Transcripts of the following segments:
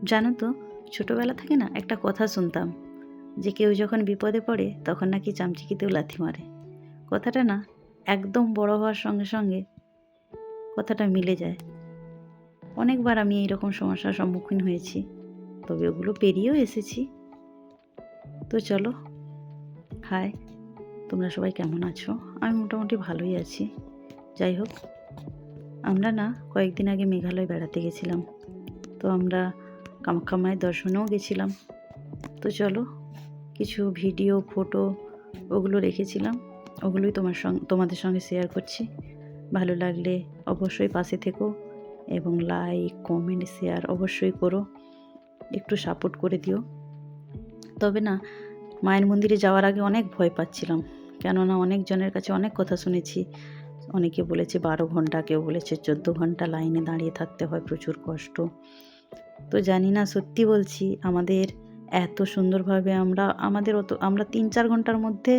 জানো তো, ছোটোবেলা থেকে না একটা কথা শুনতাম যে কেউ যখন বিপদে পড়ে তখন নাকি চামচিকিতেও লাথি মারে। কথাটা না একদম বড় হওয়ার সঙ্গে সঙ্গে কথাটা মিলে যায়। অনেকবার আমি এইরকম সমস্যার সম্মুখীন হয়েছি, তবে ওগুলো পেরিয়েও এসেছি। তো চলো, হাই, তোমরা সবাই কেমন আছো? আমি মোটামুটি ভালোই আছি। যাই হোক, আমরা না কয়েকদিন আগে মেঘালয় বেড়াতে গেছিলাম। তো আমরা কামাখ্যা মায়ের দর্শনেও গেছিলাম। তো চলো, কিছু ভিডিও, ফটো ওগুলো রেখেছিলাম, ওগুলোই তোমাদের সঙ্গে শেয়ার করছি। ভালো লাগলে অবশ্যই পাশে থেকো এবং লাইক, কমেন্ট, শেয়ার অবশ্যই করো, একটু সাপোর্ট করে দিও। তবে না, মায়ের মন্দিরে যাওয়ার আগে অনেক ভয় পাচ্ছিলাম, কেননা অনেকজনের কাছে অনেক কথা শুনেছি। অনেকে বলেছে 12 ঘন্টা, কেউ বলেছে 14 ঘন্টা লাইনে দাঁড়িয়ে থাকতে হয়, প্রচুর কষ্ট। তো জানি না, সত্যি বলছি, আমাদের এত সুন্দরভাবে আমরা 3-4 ঘন্টার মধ্যে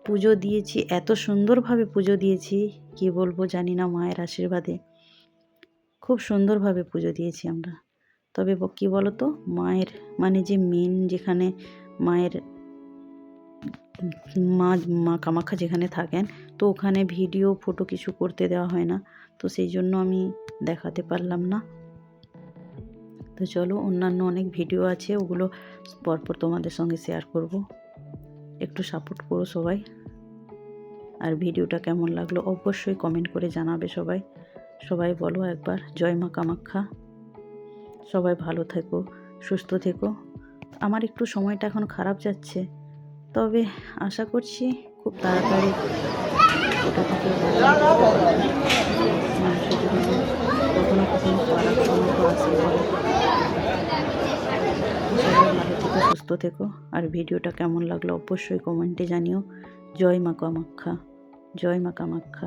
পুজো দিয়েছি, এত সুন্দরভাবে পুজো দিয়েছি, কি বলবো জানি না। মায়ের আশীর্বাদে খুব সুন্দরভাবে পুজো দিয়েছি আমরা। তবে কি বলো তো, মায়ের মানে যে মেন যেখানে মায়ের মা কামাখ্যা যেখানে থাকেন, তো ওখানে ভিডিও, ফটো কিছু করতে দেওয়া হয় না, তো সেই জন্য আমি দেখাতে পারলাম না। তো চলো, অন্যান্য অনেক ভিডিও আছে, ওগুলো পরপর তোমাদের সঙ্গে শেয়ার করব। একটু সাপোর্ট করো সবাই। আর ভিডিওটা কেমন লাগলো অবশ্যই কমেন্ট করে জানাবে সবাই। সবাই বলো একবার জয় মা কামাখ্যা। সবাই ভালো থেকো, সুস্থ থেকো। আমার একটু সময়টা এখন খারাপ যাচ্ছে, তবে আশা করছি খুব তাড়াতাড়ি ওটা থেকে মানুষের জীবনে কখনো কখনো খারাপ সময় তো আসে। সবাই ভালো থেকো, সুস্থ থেকো। আর ভিডিওটা কেমন লাগলো অবশ্যই কমেন্টে জানিও। জয় মা কামাখ্যা, জয় মা কামাখ্যা।